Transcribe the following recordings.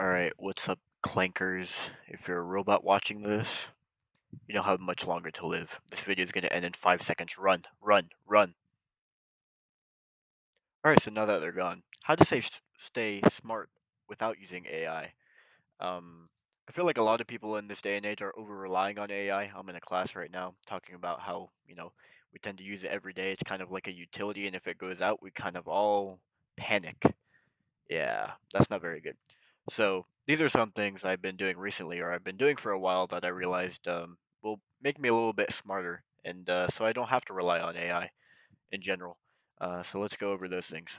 Alright, what's up, clankers? If you're a robot watching this, you don't have much longer to live. This video is gonna end in 5 seconds. Run, run, run. Alright, so now that they're gone, how to stay smart without using AI. Um, I feel like a lot of people in this day and age are over relying on AI. I'm in a class right now talking about how, we tend to use it every day. It's kind of like a utility, and if it goes out, we kind of all panic. Yeah, that's not very good. So these are some things I've been doing recently, or I've been doing for a while that I realized will make me a little bit smarter, and so I don't have to rely on AI in general. So let's go over those things.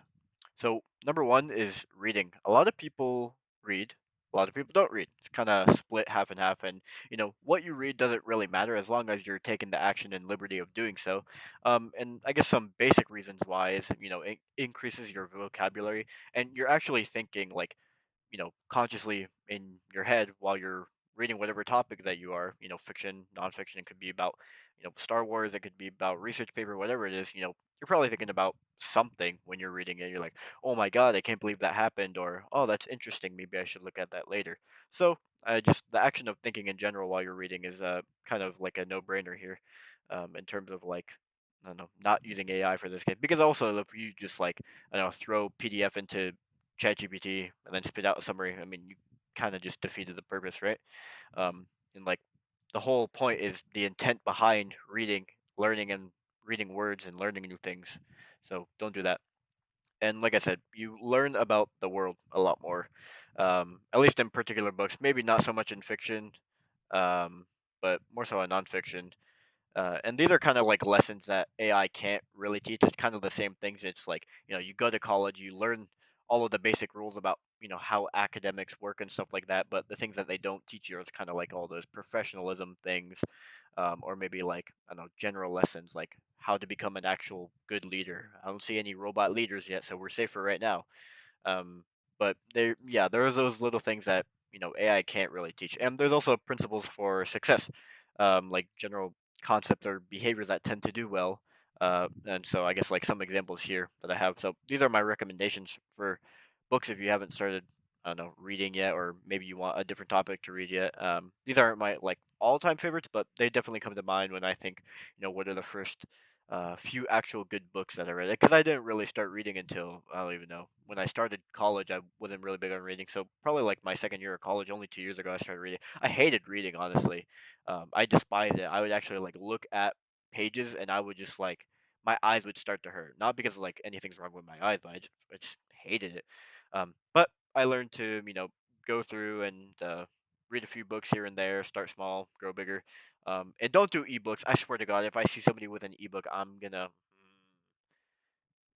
So number one is reading. A lot of people read. A lot of people don't read. It's kind of split half and half, and what you read doesn't really matter as long as you're taking the action and liberty of doing so. And I guess some basic reasons why is it increases your vocabulary, and you're actually thinking like consciously in your head while you're reading whatever topic that you are, fiction, nonfiction. It could be about, Star Wars. It could be about research paper, whatever it is. You're probably thinking about something when you're reading it. You're like, oh my god, I can't believe that happened, or oh, that's interesting. Maybe I should look at that later. So, just the action of thinking in general while you're reading is kind of like a no-brainer here, in terms of like. I don't know, not using AI for this case, because also if you just like I don't know, throw PDF into ChatGPT and then spit out a summary, I mean, you kind of just defeated the purpose, right? And like the whole point is the intent behind reading, learning, and reading words and learning new things. So don't do that. And like I said, you learn about the world a lot more, at least in particular books. Maybe not so much in fiction, um, but more so in nonfiction. And these are kind of like lessons that AI can't really teach. It's kind of the same things. It's like, you go to college, you learn all of the basic rules about, how academics work and stuff like that. But the things that they don't teach you is kind of like all those professionalism things, or maybe like, I don't know, general lessons like how to become an actual good leader. I don't see any robot leaders yet, so we're safer right now. Um, but yeah, there's those little things that AI can't really teach, and there's also principles for success, like general concepts or behaviors that tend to do well. And so I guess like some examples here that I have. So these are my recommendations for books if you haven't started. I don't know, reading yet, or maybe you want a different topic to read yet. These aren't my like all-time favorites, but they definitely come to mind when I think, what are the first few actual good books that I read. Because I didn't really start reading until I don't even know when I started college. I wasn't really big on reading, so probably like my second year of college, only 2 years ago, I started reading. I hated reading, honestly. I despised it. I would actually like look at pages, and I would just like my eyes would start to hurt. Not because like anything's wrong with my eyes, but I just hated it. But I learned to go through and read a few books here and there, start small, grow bigger. And don't do ebooks. I swear to God, if I see somebody with an ebook, I'm gonna.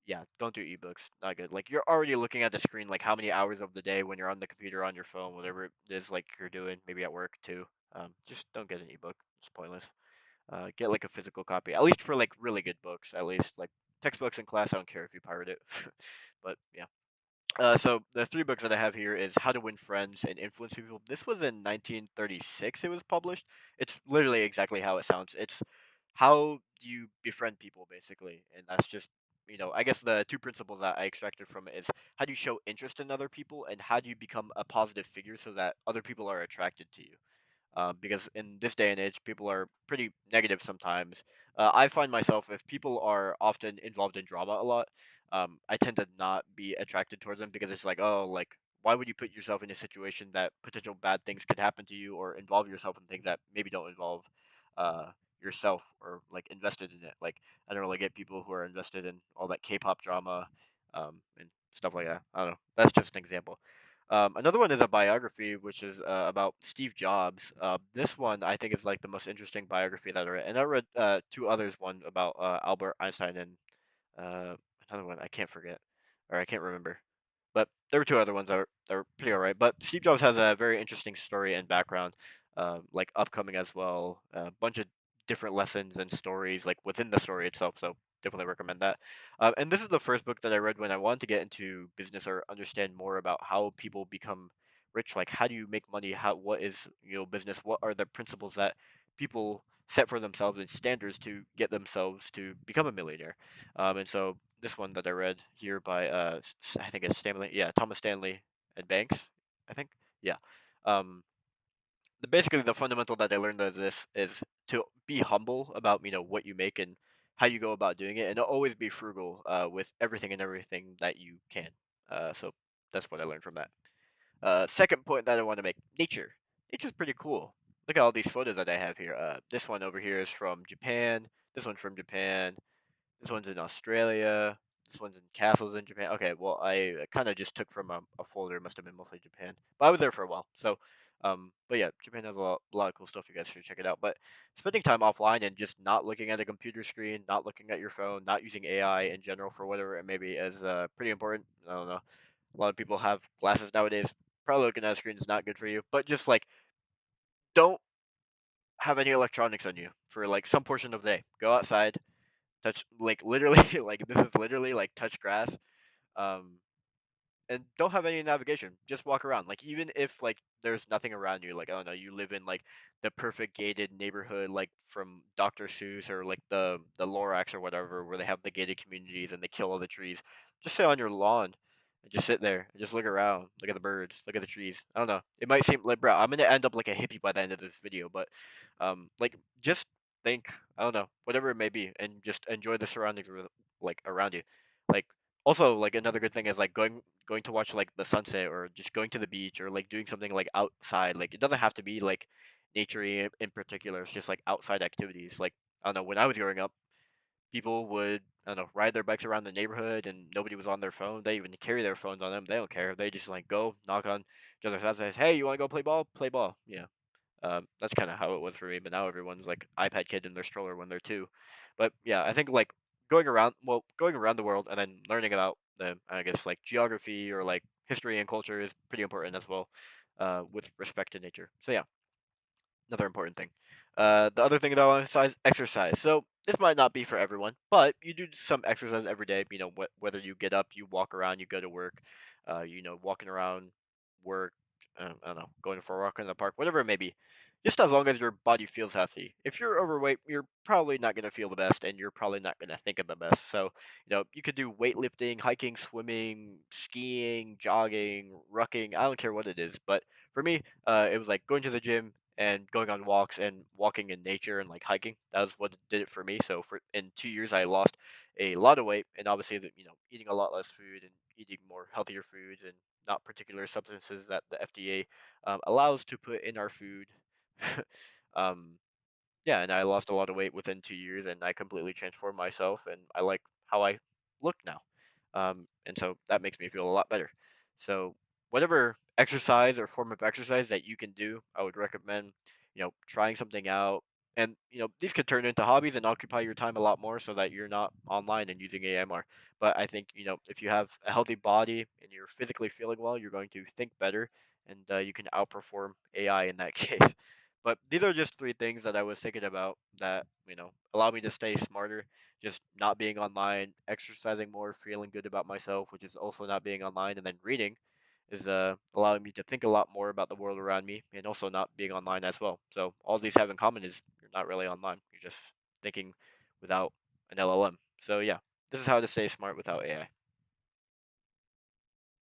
Yeah, don't do ebooks. Not good. Like you're already looking at the screen, like how many hours of the day when you're on the computer, on your phone, whatever it is, like you're doing, maybe at work too. Just don't get an ebook. It's pointless. Get like a physical copy, at least for like really good books. At least like textbooks in class. I don't care if you pirate it, but yeah. So the three books that I have here is How to Win Friends and Influence People. This was in 1936. It was published. It's literally exactly how it sounds. It's how do you befriend people, basically, and that's just I guess the two principles that I extracted from it is how do you show interest in other people, and how do you become a positive figure so that other people are attracted to you. Because in this day and age, people are pretty negative sometimes. I find myself, if people are often involved in drama a lot, I tend to not be attracted towards them because it's like, oh, like, why would you put yourself in a situation that potential bad things could happen to you, or involve yourself in things that maybe don't involve uh, yourself, or like invested in it? Like, I don't really get people who are invested in all that K-pop drama, and stuff like that. I don't know. That's just an example. Another one is a biography, which is about Steve Jobs. This one I think is like the most interesting biography that I read, and I read two others. One about Albert Einstein, and uh, another one I can't forget, or I can't remember. But there were two other ones that were pretty alright. But Steve Jobs has a very interesting story and background, like upcoming as well. A bunch of different lessons and stories, like within the story itself. So definitely recommend that. And this is the first book that I read when I wanted to get into business or understand more about how people become rich. Like how do you make money? What is business? What are the principles that people set for themselves and standards to get themselves to become a millionaire? And so this one that I read here by I think it's Stanley, yeah, Thomas Stanley and Banks, I think. Um, Basically the fundamental that I learned of this is to be humble about what you make and how you go about doing it, and to always be frugal with everything and everything that you can. So that's what I learned from that. Second point that I want to make: nature. Nature's pretty cool. Look at all these photos that I have here. This one over here is from Japan. This one's from Japan. This one's in Australia. This one's in castles in Japan. Okay, well, I kind of just took from a folder. It must have been mostly Japan, but I was there for a while. So, but yeah, Japan has a lot of cool stuff. You guys should check it out. But spending time offline and just not looking at a computer screen, not looking at your phone, not using AI in general for whatever it may be is pretty important. I don't know. A lot of people have glasses nowadays. Probably looking at a screen is not good for you. But just like don't have any electronics on you for like some portion of the day. Go outside, touch like literally like this is literally like touch grass. Um, and don't have any navigation. Just walk around. Like even if like there's nothing around you, like I don't know, you live in like the perfect gated neighborhood, like from Dr. Seuss or like the Lorax or whatever, where they have the gated communities and they kill all the trees. Just sit on your lawn and just sit there and just look around, look at the birds, look at the trees. I don't know. It might seem like, bro, I'm gonna end up like a hippie by the end of this video, but like just think, I don't know, whatever it may be, and just enjoy the surroundings like around you. Like also, like another good thing is like going to watch like the sunset or just going to the beach or like doing something like outside. Like it doesn't have to be like naturey in particular. It's just like outside activities. Like I don't know, when I was growing up, people would I don't know ride their bikes around the neighborhood and nobody was on their phone. They even carry their phones on them. They don't care. They just like go knock on each other's houses. Say, hey, you want to go play ball? Play ball. Yeah. That's kind of how it was for me. But now everyone's like iPad kid in their stroller when they're two. But yeah, I think like going around the world and then learning about the, I guess like geography or like history and culture is pretty important as well, with respect to nature. So yeah, another important thing. The other thing that I want to emphasize, exercise. So this might not be for everyone, but you do some exercise every day. Whether you get up, you walk around, you go to work, walking around work, I don't know, going for a walk in the park, whatever it may be. Just as long as your body feels healthy. If you're overweight, you're probably not going to feel the best, and you're probably not going to think of the best. So, you could do weightlifting, hiking, swimming, skiing, jogging, rucking. I don't care what it is, but for me, it was like going to the gym and going on walks and walking in nature and like hiking. That was what did it for me. So for in 2 years, I lost a lot of weight, and obviously, eating a lot less food and eating more healthier foods and not particular substances that the FDA allows to put in our food. um, yeah, and I lost a lot of weight within 2 years, and I completely transformed myself, and I like how I look now. And so that makes me feel a lot better. So whatever exercise or form of exercise that you can do, I would recommend, trying something out. And these could turn into hobbies and occupy your time a lot more, so that you're not online and using AI more. But I think if you have a healthy body and you're physically feeling well, you're going to think better, and you can outperform AI in that case. But these are just three things that I was thinking about that, allow me to stay smarter. Just not being online, exercising more, feeling good about myself, which is also not being online, and then reading is allowing me to think a lot more about the world around me, and also not being online as well. So all these have in common is you're not really online. You're just thinking without an LLM. So yeah, this is how to stay smart without AI.